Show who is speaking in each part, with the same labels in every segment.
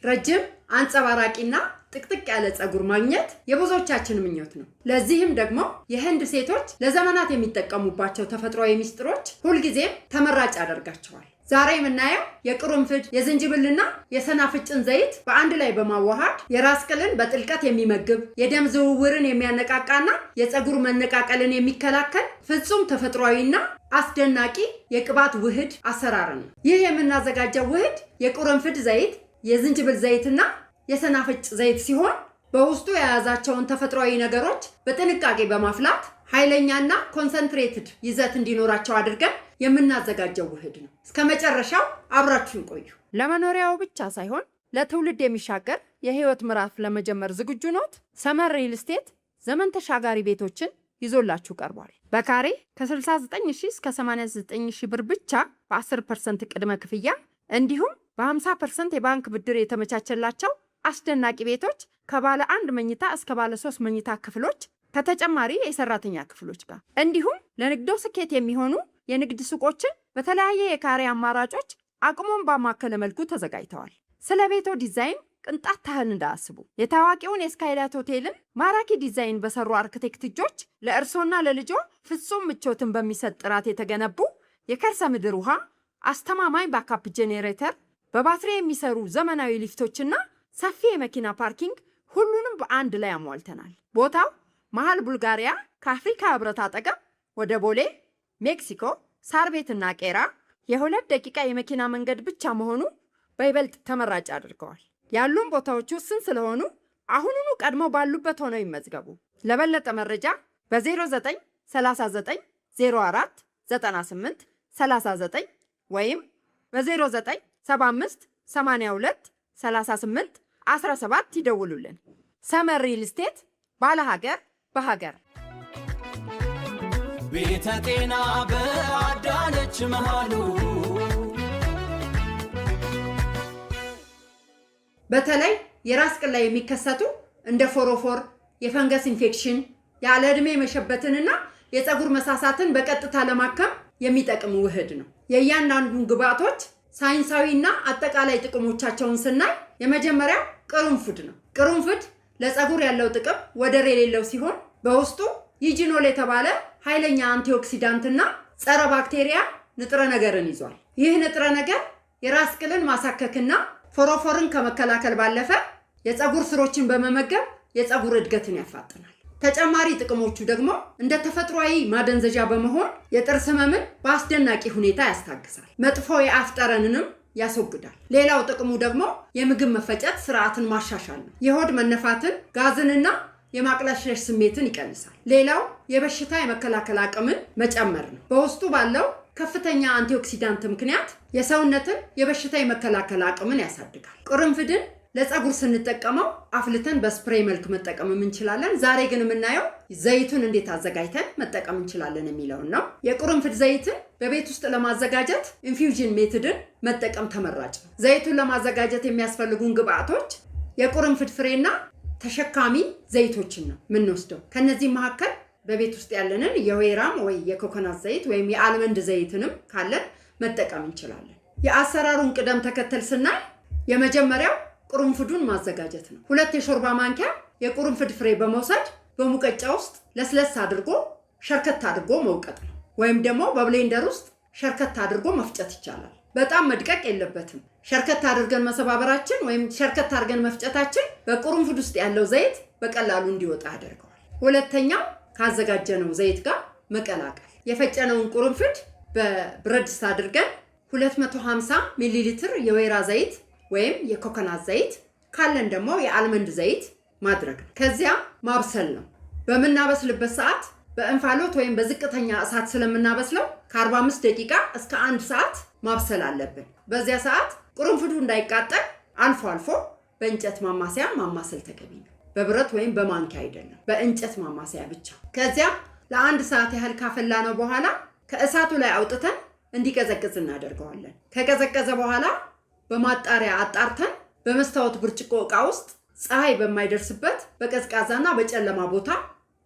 Speaker 1: ረጅም አንጸባራቂና ጥቅጥቅ ያለ ጸጉር ማግኘት የብዙዎቻችን ምኞት ነው። ለዚህም ደግሞ የህንድ ሴቶች ለዘመናት የሚጠቀሙባቸው ተፈጥሯዊ ሚስጥሮች ሁልጊዜም ተመራጭ ያደርጋቸዋል። ዛሬ የምናየው የቅርንፉድ የዝንጅብልና የሰናፍጭን ዘይት በአንድ ላይ በማዋሃድ የራስ ቅልን በጥልቀት የሚመግብ የደም ዝውውርን የሚያነቃቃና የጸጉር መነቃቀልን የሚከላከል ፍጹም ተፈጥሯዊና አስደናቂ የቅባት ውህድ አሰራር ነው። ይህ የምናዘጋጀው ውህድ የቅርንፉድ ዘይት፣ የዝንጅብል ዘይትና የሰናፍጭ ዘይት ሲሆን በውስጡ የያዛቸውን ተፈጥሯዊ ነገሮች በጥንቃቄ በማፍላት ኃይለኛና ኮንሰንትሬትድ ይዘት እንዲኖራቸው አድርገን የምናዘጋጀው ውህድ ነው። እስከመጨረሻው አብራችሁን ቆዩ። ለመኖሪያው ብቻ ሳይሆን ለትውልድ የሚሻገር የህይወት ምዕራፍ ለመጀመር ዝግጁ ኖት? ሰመር ሪል ስቴት ዘመን ተሻጋሪ ቤቶችን ይዞላችሁ ቀርቧል። በካሬ ከ69000 እስከ 89000 ብር ብቻ በ10% ቅድመ ክፍያ እንዲሁም በ50% የባንክ ብድር የተመቻቸላቸው አስደናቂ ቤቶች ከባለ 1 መኝታ እስከ ባለ 3 መኝታ ክፍሎች ከተጨማሪ የሰራተኛ ክፍሎች ጋር እንዲሁም ለንግዶ ስኬት የሚሆኑ የንግድ ሱቆችን በተለያየ የካሬ አማራጮች አቅሙን ባማከለ መልኩ ተዘጋጅተዋል። ስለ ቤቶ ዲዛይን ቅንጣት ታህል እንዳያስቡ። የታዋቂውን የስካይላይት ሆቴልን ማራኪ ዲዛይን በሰሩ አርክቴክት እጆች ለእርሶና ለልጆ ፍጹም ምቾትን በሚሰጥ ጥራት የተገነቡ የከርሰ ምድር ውሃ፣ አስተማማኝ ባካፕ ጄኔሬተር፣ በባትሪ የሚሰሩ ዘመናዊ ሊፍቶችና ሰፊ የመኪና ፓርኪንግ ሁሉንም በአንድ ላይ አሟልተናል። ቦታው መሃል ቡልጋሪያ ከአፍሪካ ህብረት አጠገብ ወደ ቦሌ ሜክሲኮ ሳር ቤትና ቄራ የ2 ደቂቃ የመኪና መንገድ ብቻ መሆኑ በይበልጥ ተመራጭ አድርገዋል። ያሉን ቦታዎች ውስን ስለሆኑ አሁኑኑ ቀድሞ ባሉበት ሆነው ይመዝገቡ። ለበለጠ መረጃ በ0939 04 98 39 ወይም በ0975 82 38 17 ይደውሉልን። ሰመር ሪል ስቴት ባለ ሀገር በሀገር
Speaker 2: ቤተ ጤና በአዳነች መሃሉ።
Speaker 1: በተለይ የራስ ቅል ላይ የሚከሰቱ እንደ ፎሮፎር፣ የፈንገስ ኢንፌክሽን፣ ያለ ዕድሜ መሸበትንና የፀጉር መሳሳትን በቀጥታ ለማከም የሚጠቅም ውህድ ነው። የእያንዳንዱን ግብአቶች ሳይንሳዊና አጠቃላይ ጥቅሞቻቸውን ስናይ የመጀመሪያው ቅርንፉድ ነው። ቅርንፉድ ለፀጉር ያለው ጥቅም ወደር የሌለው ሲሆን በውስጡ ዩጂኖል የተባለ ኃይለኛ አንቲኦክሲዳንትና ጸረ ባክቴሪያ ንጥረ ነገርን ይዟል። ይህ ንጥረ ነገር የራስ ቅልን ማሳከክና ፎሮፎርን ከመከላከል ባለፈ የፀጉር ስሮችን በመመገብ የፀጉር እድገትን ያፋጥናል። ተጨማሪ ጥቅሞቹ ደግሞ እንደ ተፈጥሯዊ ማደንዘዣ በመሆን የጥርስ ህመምን በአስደናቂ ሁኔታ ያስታግሳል። መጥፎ የአፍ ጠረንንም ያስወግዳል። ሌላው ጥቅሙ ደግሞ የምግብ መፈጨት ስርዓትን ማሻሻል ነው። የሆድ መነፋትን፣ ጋዝንና የማቅለሽለሽ ስሜትን ይቀንሳል። ሌላው የበሽታ የመከላከል አቅምን መጨመር ነው። በውስጡ ባለው ከፍተኛ አንቲኦክሲዳንት ምክንያት የሰውነትን የበሽታ የመከላከል አቅምን ያሳድጋል። ቅርንፉድን ለፀጉር ስንጠቀመው አፍልተን በስፕሬይ መልክ መጠቀም እንችላለን። ዛሬ ግን የምናየው ዘይቱን እንዴት አዘጋጅተን መጠቀም እንችላለን የሚለውን ነው። የቅርንፉድ ዘይትን በቤት ውስጥ ለማዘጋጀት ኢንፊውዥን ሜቶድን መጠቀም ተመራጭ ነው። ዘይቱን ለማዘጋጀት የሚያስፈልጉን ግብአቶች የቅርንፉድ ፍሬና ተሸካሚ ዘይቶችን ነው የምንወስደው። ከነዚህ መካከል በቤት ውስጥ ያለንን የወይራም ወይ የኮኮናት ዘይት ወይም የአልመንድ ዘይትንም ካለን መጠቀም እንችላለን። የአሰራሩን ቅደም ተከተል ስናይ የመጀመሪያው ቅርንፉዱን ማዘጋጀት ነው። 2 የሾርባ ማንኪያ የቅርንፉድ ፍሬ በመውሰድ በሙቀጫ ውስጥ ለስለስ አድርጎ ሸርከት አድርጎ መውቀጥ ነው። ወይም ደግሞ በብሌንደር ውስጥ ሸርከት አድርጎ መፍጨት ይቻላል። በጣም መድቀቅ የለበትም። ሸርከት አድርገን መሰባበራችን ወይም ሸርከት አድርገን መፍጨታችን በቅርንፉድ ውስጥ ያለው ዘይት በቀላሉ እንዲወጣ ያደርገዋል። ሁለተኛው ካዘጋጀነው ዘይት ጋር መቀላቀል። የፈጨነውን ቅርንፉድ በብረት ድስት አድርገን 250 ሚሊ ሊትር የወይራ ዘይት ወይም የኮኮናት ዘይት ካለን ደግሞ የአልመንድ ዘይት ማድረግ ነው። ከዚያ ማብሰል ነው። በምናበስልበት ሰዓት በእንፋሎት ወይም በዝቅተኛ እሳት ስለምናበስለው ከ45 ደቂቃ እስከ 1 ሰዓት ማብሰል አለብን። በዚያ ሰዓት ቅርንፉዱ እንዳይቃጠል አልፎ አልፎ በእንጨት ማማሰያ ማማሰል ተገቢ ነው። በብረት ወይም በማንኪያ አይደለም፣ በእንጨት ማማሰያ ብቻ። ከዚያ ለ1 ሰዓት ያህል ካፈላነው በኋላ ከእሳቱ ላይ አውጥተን እንዲቀዘቅዝ እናደርገዋለን። ከቀዘቀዘ በኋላ በማጣሪያ አጣርተን በመስታወት ብርጭቆ ዕቃ ውስጥ ፀሐይ በማይደርስበት በቀዝቃዛና በጨለማ ቦታ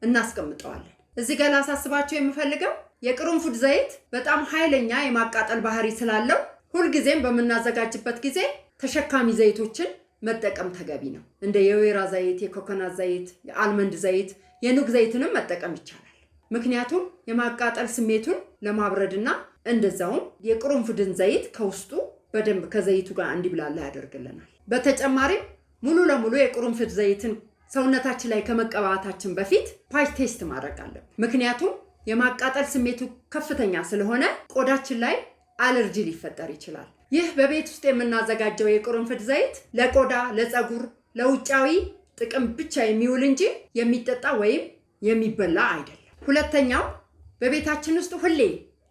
Speaker 1: እናስቀምጠዋለን። እዚህ ጋር ላሳስባችሁ የምፈልገው የቅርንፉድ ዘይት በጣም ኃይለኛ የማቃጠል ባህሪ ስላለው ሁልጊዜም በምናዘጋጅበት ጊዜ ተሸካሚ ዘይቶችን መጠቀም ተገቢ ነው። እንደ የወይራ ዘይት፣ የኮኮናት ዘይት፣ የአልመንድ ዘይት፣ የኑግ ዘይትንም መጠቀም ይቻላል። ምክንያቱም የማቃጠል ስሜቱን ለማብረድና እንደዛውም የቅርንፉድን ዘይት ከውስጡ በደንብ ከዘይቱ ጋር እንዲብላላ ያደርግልናል። በተጨማሪም ሙሉ ለሙሉ የቅርንፉድ ዘይትን ሰውነታችን ላይ ከመቀባታችን በፊት ፓች ቴስት ማድረግ አለብን። ምክንያቱም የማቃጠል ስሜቱ ከፍተኛ ስለሆነ ቆዳችን ላይ አለርጂ ሊፈጠር ይችላል። ይህ በቤት ውስጥ የምናዘጋጀው የቅርንፉድ ዘይት ለቆዳ፣ ለፀጉር፣ ለውጫዊ ጥቅም ብቻ የሚውል እንጂ የሚጠጣ ወይም የሚበላ አይደለም። ሁለተኛው በቤታችን ውስጥ ሁሌ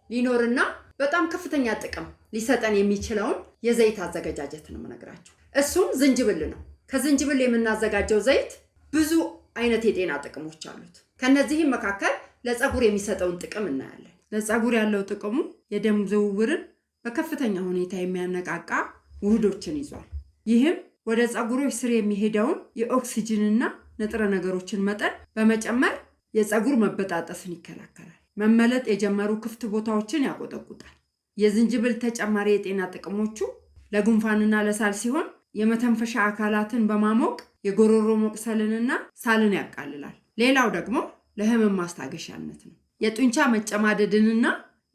Speaker 1: ሊኖርና በጣም ከፍተኛ ጥቅም ሊሰጠን የሚችለውን የዘይት አዘገጃጀት ነው የምነግራችሁ። እሱም ዝንጅብል ነው። ከዝንጅብል የምናዘጋጀው ዘይት ብዙ አይነት የጤና ጥቅሞች አሉት። ከነዚህም መካከል ለፀጉር የሚሰጠውን ጥቅም እናያለን። ለፀጉር ያለው ጥቅሙ የደም ዝውውርን በከፍተኛ ሁኔታ የሚያነቃቃ ውህዶችን ይዟል። ይህም ወደ ፀጉሮች ስር የሚሄደውን የኦክሲጅንና ንጥረ ነገሮችን መጠን በመጨመር የፀጉር መበጣጠስን ይከላከላል። መመለጥ የጀመሩ ክፍት ቦታዎችን ያቆጠቁጣል። የዝንጅብል ተጨማሪ የጤና ጥቅሞቹ ለጉንፋንና ለሳል ሲሆን የመተንፈሻ አካላትን በማሞቅ የጎሮሮ መቁሰልንና ሳልን ያቃልላል። ሌላው ደግሞ ለህመም ማስታገሻነት ነው። የጡንቻ መጨማደድንና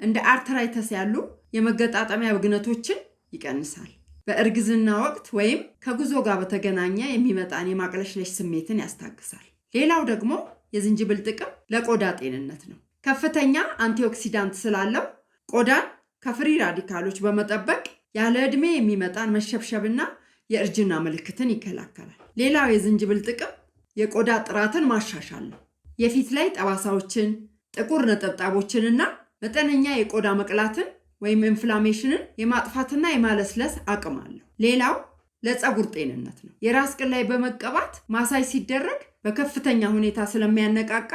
Speaker 1: እንደ አርትራይተስ ያሉ የመገጣጠሚያ ብግነቶችን ይቀንሳል። በእርግዝና ወቅት ወይም ከጉዞ ጋር በተገናኘ የሚመጣን የማቅለሽለሽ ስሜትን ያስታግሳል። ሌላው ደግሞ የዝንጅብል ጥቅም ለቆዳ ጤንነት ነው። ከፍተኛ አንቲኦክሲዳንት ስላለው ቆዳን ከፍሪ ራዲካሎች በመጠበቅ ያለ ዕድሜ የሚመጣን መሸብሸብና የእርጅና ምልክትን ይከላከላል። ሌላው የዝንጅብል ጥቅም የቆዳ ጥራትን ማሻሻል ነው። የፊት ላይ ጠባሳዎችን፣ ጥቁር ነጠብጣቦችንና መጠነኛ የቆዳ መቅላትን ወይም ኢንፍላሜሽንን የማጥፋትና የማለስለስ አቅም አለው። ሌላው ለፀጉር ጤንነት ነው። የራስ ቅል ላይ በመቀባት ማሳጅ ሲደረግ በከፍተኛ ሁኔታ ስለሚያነቃቃ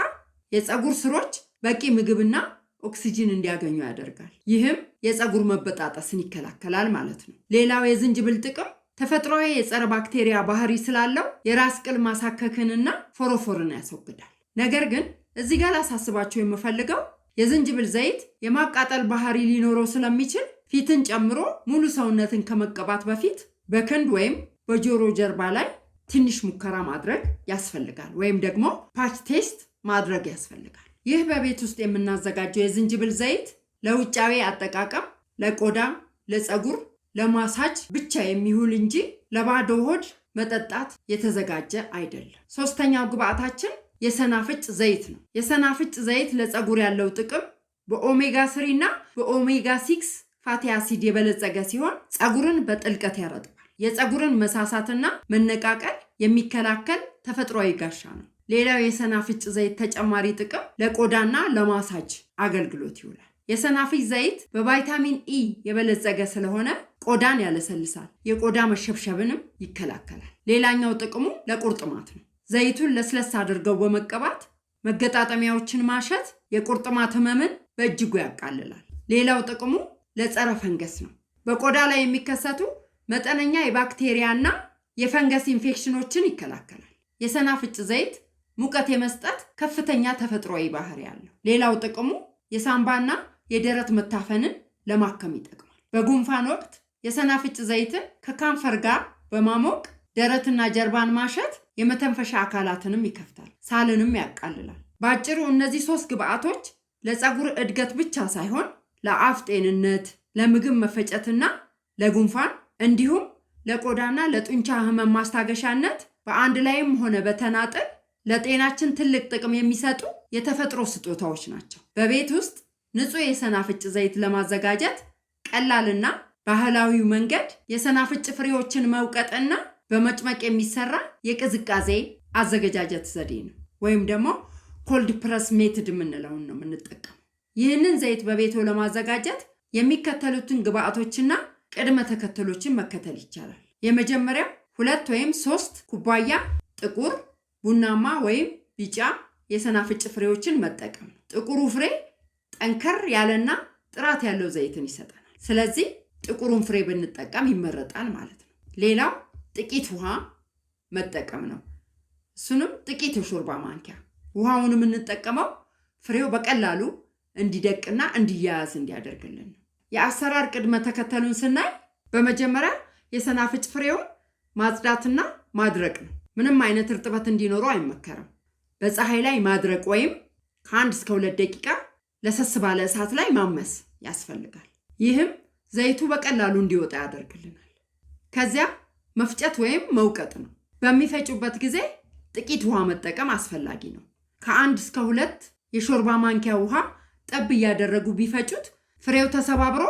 Speaker 1: የፀጉር ስሮች በቂ ምግብና ኦክሲጅን እንዲያገኙ ያደርጋል። ይህም የፀጉር መበጣጠስን ይከላከላል ማለት ነው። ሌላው የዝንጅብል ጥቅም ተፈጥሯዊ የጸረ ባክቴሪያ ባህሪ ስላለው የራስ ቅል ማሳከክንና ፎሮፎርን ያስወግዳል። ነገር ግን እዚህ ጋር ላሳስባቸው የምፈልገው የዝንጅብል ዘይት የማቃጠል ባህሪ ሊኖረው ስለሚችል ፊትን ጨምሮ ሙሉ ሰውነትን ከመቀባት በፊት በክንድ ወይም በጆሮ ጀርባ ላይ ትንሽ ሙከራ ማድረግ ያስፈልጋል፣ ወይም ደግሞ ፓች ቴስት ማድረግ ያስፈልጋል። ይህ በቤት ውስጥ የምናዘጋጀው የዝንጅብል ዘይት ለውጫዊ አጠቃቀም፣ ለቆዳ፣ ለፀጉር፣ ለማሳጅ ብቻ የሚውል እንጂ ለባዶ ሆድ መጠጣት የተዘጋጀ አይደለም። ሶስተኛው ግብአታችን የሰናፍጭ ዘይት ነው። የሰናፍጭ ዘይት ለፀጉር ያለው ጥቅም በኦሜጋ 3 እና በኦሜጋ 6 ፋቲ አሲድ የበለጸገ ሲሆን ፀጉርን በጥልቀት ያረጥባል። የፀጉርን መሳሳትና መነቃቀል የሚከላከል ተፈጥሯዊ ጋሻ ነው። ሌላው የሰናፍጭ ዘይት ተጨማሪ ጥቅም ለቆዳና ለማሳጅ አገልግሎት ይውላል። የሰናፍጭ ዘይት በቫይታሚን ኢ የበለጸገ ስለሆነ ቆዳን ያለሰልሳል፣ የቆዳ መሸብሸብንም ይከላከላል። ሌላኛው ጥቅሙ ለቁርጥማት ነው። ዘይቱን ለስለስ አድርገው በመቀባት መገጣጠሚያዎችን ማሸት የቁርጥማት ህመምን በእጅጉ ያቃልላል። ሌላው ጥቅሙ ለጸረ ፈንገስ ነው። በቆዳ ላይ የሚከሰቱ መጠነኛ የባክቴሪያና የፈንገስ ኢንፌክሽኖችን ይከላከላል። የሰናፍጭ ዘይት ሙቀት የመስጠት ከፍተኛ ተፈጥሯዊ ባህሪ ያለው። ሌላው ጥቅሙ የሳምባና የደረት መታፈንን ለማከም ይጠቅማል። በጉንፋን ወቅት የሰናፍጭ ዘይትን ከካንፈር ጋር በማሞቅ ደረትና ጀርባን ማሸት የመተንፈሻ አካላትንም ይከፍታል፣ ሳልንም ያቃልላል። በአጭሩ እነዚህ 3 ግብአቶች ለፀጉር እድገት ብቻ ሳይሆን ለአፍ ጤንነት፣ ለምግብ መፈጨትና ለጉንፋን እንዲሁም ለቆዳና ለጡንቻ ህመም ማስታገሻነት በአንድ ላይም ሆነ በተናጠል ለጤናችን ትልቅ ጥቅም የሚሰጡ የተፈጥሮ ስጦታዎች ናቸው። በቤት ውስጥ ንጹህ የሰናፍጭ ዘይት ለማዘጋጀት ቀላልና ባህላዊው መንገድ የሰናፍጭ ፍሬዎችን መውቀጥና በመጭመቅ የሚሰራ የቅዝቃዜ አዘገጃጀት ዘዴ ነው። ወይም ደግሞ ኮልድ ፕረስ ሜትድ የምንለውን ነው የምንጠቀመው። ይህንን ዘይት በቤቶ ለማዘጋጀት የሚከተሉትን ግብአቶችና ቅድመ ተከተሎችን መከተል ይቻላል። የመጀመሪያው 2 ወይም 3 ኩባያ ጥቁር፣ ቡናማ ወይም ቢጫ የሰናፍጭ ፍሬዎችን መጠቀም ነው። ጥቁሩ ፍሬ ጠንከር ያለና ጥራት ያለው ዘይትን ይሰጠናል። ስለዚህ ጥቁሩን ፍሬ ብንጠቀም ይመረጣል ማለት ነው። ሌላው ጥቂት ውሃ መጠቀም ነው። እሱንም ጥቂት የሾርባ ማንኪያ። ውሃውን የምንጠቀመው ፍሬው በቀላሉ እንዲደቅና እንዲያያዝ እንዲያደርግልን ነው። የአሰራር ቅድመ ተከተሉን ስናይ በመጀመሪያ የሰናፍጭ ፍሬውን ማጽዳትና ማድረቅ ነው። ምንም አይነት እርጥበት እንዲኖረው አይመከርም። በፀሐይ ላይ ማድረቅ ወይም ከ1 እስከ 2 ደቂቃ ለሰስ ባለ እሳት ላይ ማመስ ያስፈልጋል። ይህም ዘይቱ በቀላሉ እንዲወጣ ያደርግልናል። ከዚያ መፍጨት ወይም መውቀጥ ነው። በሚፈጩበት ጊዜ ጥቂት ውሃ መጠቀም አስፈላጊ ነው። ከ1 እስከ 2 የሾርባ ማንኪያ ውሃ ጠብ እያደረጉ ቢፈጩት ፍሬው ተሰባብሮ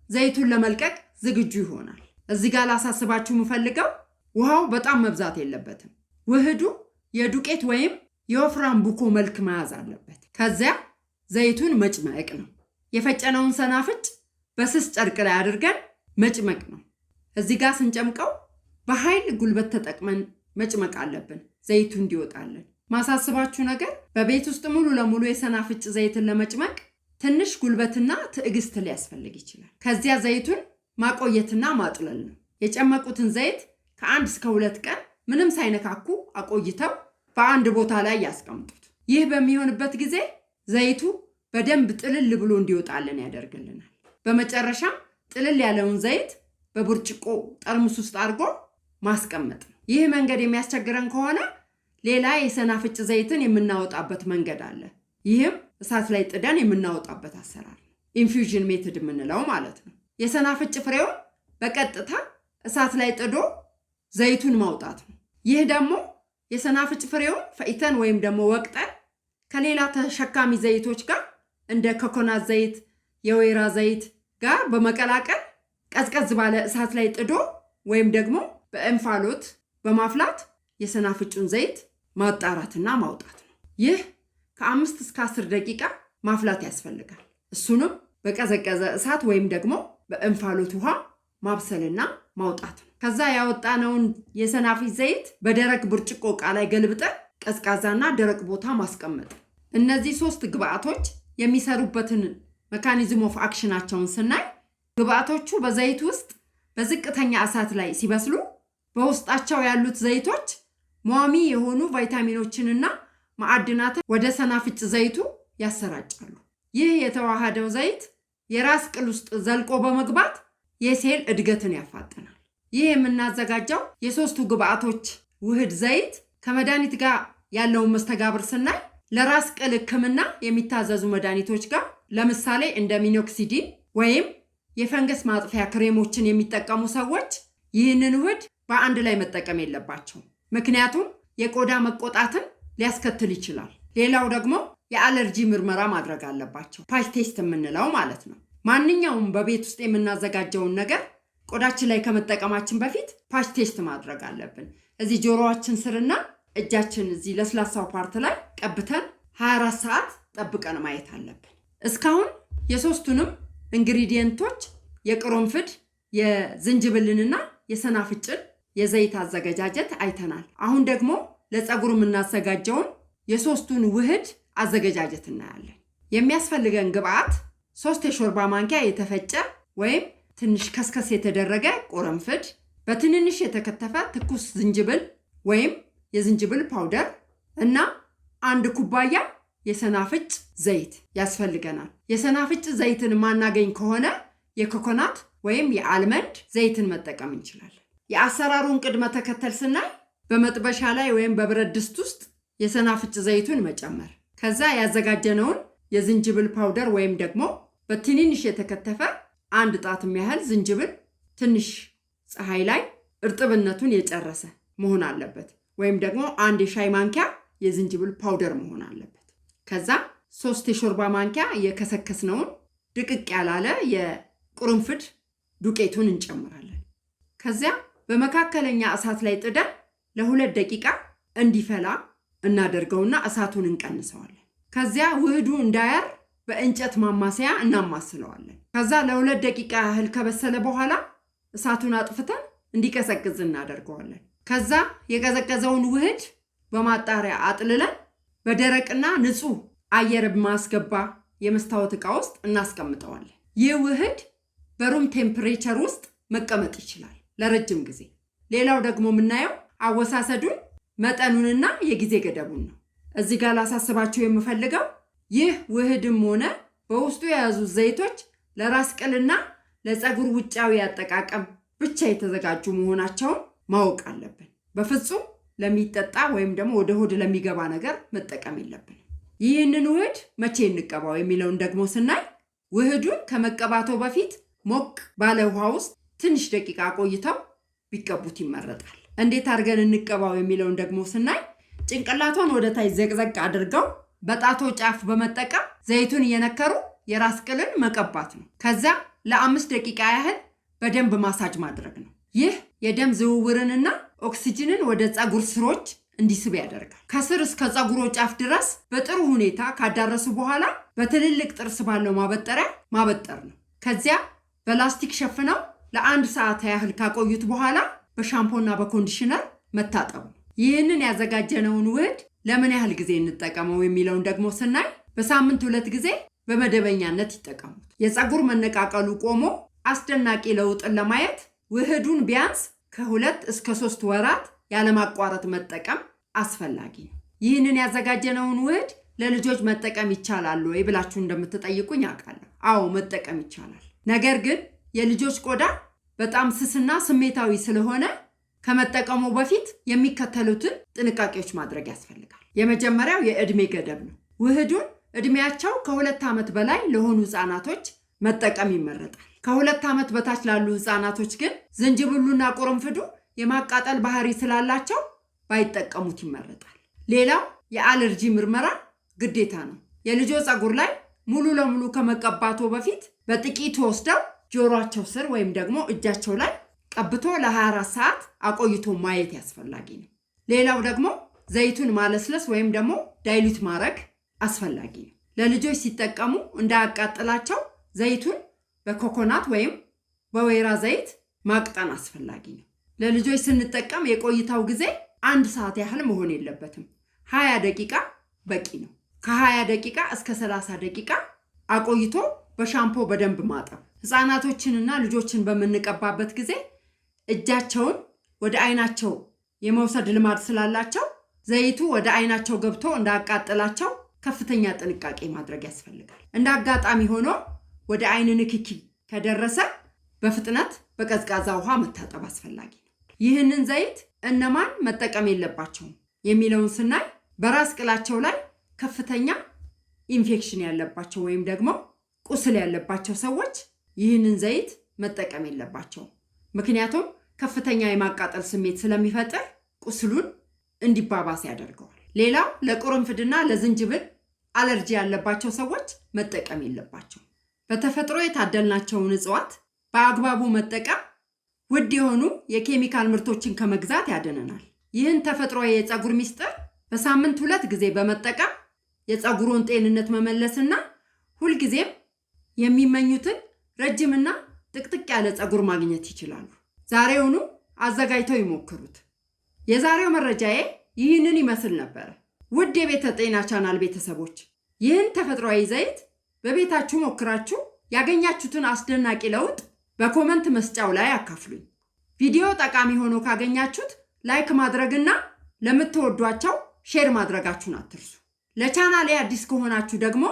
Speaker 1: ዘይቱን ለመልቀቅ ዝግጁ ይሆናል። እዚህ ጋር ላሳስባችሁ የምፈልገው ውሃው በጣም መብዛት የለበትም። ውህዱ የዱቄት ወይም የወፍራም ቡኮ መልክ መያዝ አለበት። ከዚያ ዘይቱን መጭመቅ ነው። የፈጨነውን ሰናፍጭ በስስ ጨርቅ ላይ አድርገን መጭመቅ ነው። እዚህ ጋር ስንጨምቀው በኃይል ጉልበት ተጠቅመን መጭመቅ አለብን ዘይቱ እንዲወጣልን። ማሳስባችሁ ነገር በቤት ውስጥ ሙሉ ለሙሉ የሰናፍጭ ዘይትን ለመጭመቅ ትንሽ ጉልበትና ትዕግስት ሊያስፈልግ ይችላል። ከዚያ ዘይቱን ማቆየትና ማጥለል ነው። የጨመቁትን ዘይት ከ1 እስከ 2 ቀን ምንም ሳይነካኩ አቆይተው በአንድ ቦታ ላይ ያስቀምጡት። ይህ በሚሆንበት ጊዜ ዘይቱ በደንብ ጥልል ብሎ እንዲወጣልን ያደርግልናል። በመጨረሻም ጥልል ያለውን ዘይት በብርጭቆ ጠርሙስ ውስጥ አድርጎ ማስቀመጥ ነው። ይህ መንገድ የሚያስቸግረን ከሆነ ሌላ የሰናፍጭ ዘይትን የምናወጣበት መንገድ አለ። ይህም እሳት ላይ ጥደን የምናወጣበት አሰራር ነው። ኢንፊውዥን ሜትድ የምንለው ማለት ነው። የሰናፍጭ ፍሬውን በቀጥታ እሳት ላይ ጥዶ ዘይቱን ማውጣት ነው። ይህ ደግሞ የሰናፍጭ ፍሬውን ፈጭተን ወይም ደግሞ ወቅጠን ከሌላ ተሸካሚ ዘይቶች ጋር እንደ ኮኮናት ዘይት፣ የወይራ ዘይት ጋር በመቀላቀል ቀዝቀዝ ባለ እሳት ላይ ጥዶ ወይም ደግሞ በእንፋሎት በማፍላት የሰናፍጩን ዘይት ማጣራትና ማውጣት ነው። ይህ ከ5 እስከ 10 ደቂቃ ማፍላት ያስፈልጋል። እሱንም በቀዘቀዘ እሳት ወይም ደግሞ በእንፋሎት ውሃ ማብሰልና ማውጣት ነው። ከዛ ያወጣነውን የሰናፍጭ ዘይት በደረቅ ብርጭቆ ዕቃ ላይ ገልብጠን ቀዝቃዛና ደረቅ ቦታ ማስቀመጥ። እነዚህ 3 ግብአቶች የሚሰሩበትን ሜካኒዝም ኦፍ አክሽናቸውን ስናይ ግብአቶቹ በዘይት ውስጥ በዝቅተኛ እሳት ላይ ሲበስሉ በውስጣቸው ያሉት ዘይቶች ሟሚ የሆኑ ቫይታሚኖችንና ማዕድናትን ወደ ሰናፍጭ ዘይቱ ያሰራጫሉ። ይህ የተዋሃደው ዘይት የራስ ቅል ውስጥ ዘልቆ በመግባት የሴል እድገትን ያፋጥናል። ይህ የምናዘጋጀው የ3ቱ ግብአቶች ውህድ ዘይት ከመድኃኒት ጋር ያለውን መስተጋብር ስናይ ለራስ ቅል ሕክምና የሚታዘዙ መድኃኒቶች ጋር ለምሳሌ እንደ ሚኖክሲዲን ወይም የፈንገስ ማጥፊያ ክሬሞችን የሚጠቀሙ ሰዎች ይህንን ውህድ በአንድ ላይ መጠቀም የለባቸውም። ምክንያቱም የቆዳ መቆጣትን ሊያስከትል ይችላል። ሌላው ደግሞ የአለርጂ ምርመራ ማድረግ አለባቸው፣ ፓች ቴስት የምንለው ማለት ነው። ማንኛውም በቤት ውስጥ የምናዘጋጀውን ነገር ቆዳችን ላይ ከመጠቀማችን በፊት ፓች ቴስት ማድረግ አለብን። እዚህ ጆሮአችን ስርና እጃችን እዚህ ለስላሳው ፓርት ላይ ቀብተን 24 ሰዓት ጠብቀን ማየት አለብን። እስካሁን የ3ቱንም ኢንግሪዲየንቶች የቅርንፉድ፣ የዝንጅብልንና የሰናፍጭን የዘይት አዘገጃጀት አይተናል። አሁን ደግሞ ለፀጉር የምናዘጋጀውን የ3ቱን ውህድ አዘገጃጀት እናያለን። የሚያስፈልገን ግብአት 3 የሾርባ ማንኪያ የተፈጨ ወይም ትንሽ ከስከስ የተደረገ ቅርንፉድ፣ በትንንሽ የተከተፈ ትኩስ ዝንጅብል ወይም የዝንጅብል ፓውደር እና 1 ኩባያ የሰናፍጭ ዘይት ያስፈልገናል። የሰናፍጭ ዘይትን ማናገኝ ከሆነ የኮኮናት ወይም የአልመንድ ዘይትን መጠቀም እንችላለን። የአሰራሩን ቅድመ ተከተል ስናይ በመጥበሻ ላይ ወይም በብረት ድስት ውስጥ የሰናፍጭ ዘይቱን መጨመር፣ ከዛ ያዘጋጀነውን የዝንጅብል ፓውደር ወይም ደግሞ በትንንሽ የተከተፈ 1 ጣት የሚያህል ዝንጅብል ትንሽ ፀሐይ ላይ እርጥብነቱን የጨረሰ መሆን አለበት፣ ወይም ደግሞ 1 የሻይ ማንኪያ የዝንጅብል ፓውደር መሆን አለበት። ከዛ 3 የሾርባ ማንኪያ የከሰከስነውን ድቅቅ ያላለ የቅርንፉድ ዱቄቱን እንጨምራለን። ከዚያ በመካከለኛ እሳት ላይ ጥደን ለ2 ደቂቃ እንዲፈላ እናደርገውና እሳቱን እንቀንሰዋለን። ከዚያ ውህዱ እንዳያር በእንጨት ማማሰያ እናማስለዋለን። ከዛ ለ2 ደቂቃ ያህል ከበሰለ በኋላ እሳቱን አጥፍተን እንዲቀዘቅዝ እናደርገዋለን። ከዛ የቀዘቀዘውን ውህድ በማጣሪያ አጥልለን በደረቅና ንጹህ አየር ማስገባ የመስታወት ዕቃ ውስጥ እናስቀምጠዋለን። ይህ ውህድ በሩም ቴምፕሬቸር ውስጥ መቀመጥ ይችላል ለረጅም ጊዜ። ሌላው ደግሞ የምናየው አወሳሰዱን፣ መጠኑንና የጊዜ ገደቡን ነው። እዚህ ጋር ላሳስባችሁ የምፈልገው ይህ ውህድም ሆነ በውስጡ የያዙት ዘይቶች ለራስ ቅልና ለፀጉር ውጫዊ አጠቃቀም ብቻ የተዘጋጁ መሆናቸውን ማወቅ አለብን። በፍጹም ለሚጠጣ ወይም ደግሞ ወደ ሆድ ለሚገባ ነገር መጠቀም የለብንም። ይህንን ውህድ መቼ እንቀባው የሚለውን ደግሞ ስናይ ውህዱን ከመቀባቶ በፊት ሞቅ ባለ ውሃ ውስጥ ትንሽ ደቂቃ ቆይተው ቢቀቡት ይመረጣል። እንዴት አድርገን እንቀባው የሚለውን ደግሞ ስናይ ጭንቅላቷን ወደ ታች ዘቅዘቅ አድርገው በጣቶ ጫፍ በመጠቀም ዘይቱን እየነከሩ የራስ ቅልን መቀባት ነው። ከዛ ለ5 ደቂቃ ያህል በደንብ ማሳጅ ማድረግ ነው። ይህ የደም ዝውውርንና ኦክሲጅንን ወደ ፀጉር ስሮች እንዲስብ ያደርጋል። ከስር እስከ ፀጉሮ ጫፍ ድረስ በጥሩ ሁኔታ ካዳረሱ በኋላ በትልልቅ ጥርስ ባለው ማበጠሪያ ማበጠር ነው። ከዚያ በላስቲክ ሸፍነው ለ1 ሰዓት ያህል ካቆዩት በኋላ በሻምፖና በኮንዲሽነር መታጠቡ። ይህንን ያዘጋጀነውን ውህድ ለምን ያህል ጊዜ እንጠቀመው የሚለውን ደግሞ ስናይ በሳምንት 2 ጊዜ በመደበኛነት ይጠቀሙት። የፀጉር መነቃቀሉ ቆሞ አስደናቂ ለውጥን ለማየት ውህዱን ቢያንስ ከ2 እስከ 3 ወራት ያለማቋረጥ መጠቀም አስፈላጊ ነው። ይህንን ያዘጋጀነውን ውህድ ለልጆች መጠቀም ይቻላል ወይ ብላችሁ እንደምትጠይቁኝ አውቃለሁ። አዎ መጠቀም ይቻላል። ነገር ግን የልጆች ቆዳ በጣም ስስና ስሜታዊ ስለሆነ ከመጠቀሙ በፊት የሚከተሉትን ጥንቃቄዎች ማድረግ ያስፈልጋል። የመጀመሪያው የዕድሜ ገደብ ነው። ውህዱን ዕድሜያቸው ከ2 ዓመት በላይ ለሆኑ ህፃናቶች መጠቀም ይመረጣል። ከ2 ዓመት በታች ላሉ ህፃናቶች ግን ዝንጅብሉና ቁርንፍዱ የማቃጠል ባህሪ ስላላቸው ባይጠቀሙት ይመረጣል። ሌላው የአለርጂ ምርመራ ግዴታ ነው። የልጆ ፀጉር ላይ ሙሉ ለሙሉ ከመቀባቶ በፊት በጥቂቱ ወስደው ጆሮአቸው ስር ወይም ደግሞ እጃቸው ላይ ቀብቶ ለ24 ሰዓት አቆይቶ ማየት ያስፈልጋል ነው። ሌላው ደግሞ ዘይቱን ማለስለስ ወይም ደግሞ ዳይሉት ማድረግ አስፈላጊ ነው። ለልጆች ሲጠቀሙ እንዳያቃጥላቸው ዘይቱን በኮኮናት ወይም በወይራ ዘይት ማቅጠን አስፈላጊ ነው። ለልጆች ስንጠቀም የቆይታው ጊዜ 1 ሰዓት ያህል መሆን የለበትም። 20 ደቂቃ በቂ ነው። ከ20 ደቂቃ እስከ 30 ደቂቃ አቆይቶ በሻምፖ በደንብ ማጠብ። ህፃናቶችንና ልጆችን በምንቀባበት ጊዜ እጃቸውን ወደ አይናቸው የመውሰድ ልማድ ስላላቸው ዘይቱ ወደ አይናቸው ገብቶ እንዳያቃጥላቸው ከፍተኛ ጥንቃቄ ማድረግ ያስፈልጋል። እንደ አጋጣሚ ሆኖ ወደ አይን ንክኪ ከደረሰ በፍጥነት በቀዝቃዛ ውሃ መታጠብ አስፈላጊ ነው። ይህንን ዘይት እነማን መጠቀም የለባቸውም የሚለውን ስናይ በራስ ቅላቸው ላይ ከፍተኛ ኢንፌክሽን ያለባቸው ወይም ደግሞ ቁስል ያለባቸው ሰዎች ይህንን ዘይት መጠቀም የለባቸውም። ምክንያቱም ከፍተኛ የማቃጠል ስሜት ስለሚፈጥር ቁስሉን እንዲባባስ ያደርገዋል። ሌላው ለቁርንፍድና ለዝንጅብል አለርጂ ያለባቸው ሰዎች መጠቀም የለባቸው። በተፈጥሮ የታደልናቸውን እጽዋት በአግባቡ መጠቀም ውድ የሆኑ የኬሚካል ምርቶችን ከመግዛት ያድነናል። ይህን ተፈጥሯዊ የፀጉር ሚስጥር በሳምንት 2 ጊዜ በመጠቀም የፀጉሩን ጤንነት መመለስና ሁልጊዜም የሚመኙትን ረጅምና ጥቅጥቅ ያለ ፀጉር ማግኘት ይችላሉ። ዛሬውኑ አዘጋጅተው ይሞክሩት። የዛሬው መረጃዬ ይህንን ይመስል ነበር። ውድ የቤተ ጤና ቻናል ቤተሰቦች ይህን ተፈጥሯዊ ዘይት በቤታችሁ ሞክራችሁ ያገኛችሁትን አስደናቂ ለውጥ በኮመንት መስጫው ላይ አካፍሉኝ። ቪዲዮ ጠቃሚ ሆኖ ካገኛችሁት ላይክ ማድረግና ለምትወዷቸው ሼር ማድረጋችሁን አትርሱ። ለቻናሌ አዲስ ከሆናችሁ ደግሞ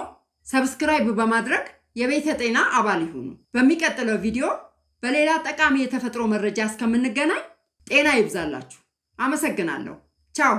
Speaker 1: ሰብስክራይብ በማድረግ የቤተ ጤና አባል ይሁኑ። በሚቀጥለው ቪዲዮ በሌላ ጠቃሚ የተፈጥሮ መረጃ እስከምንገናኝ ጤና ይብዛላችሁ። አመሰግናለሁ። ቻው።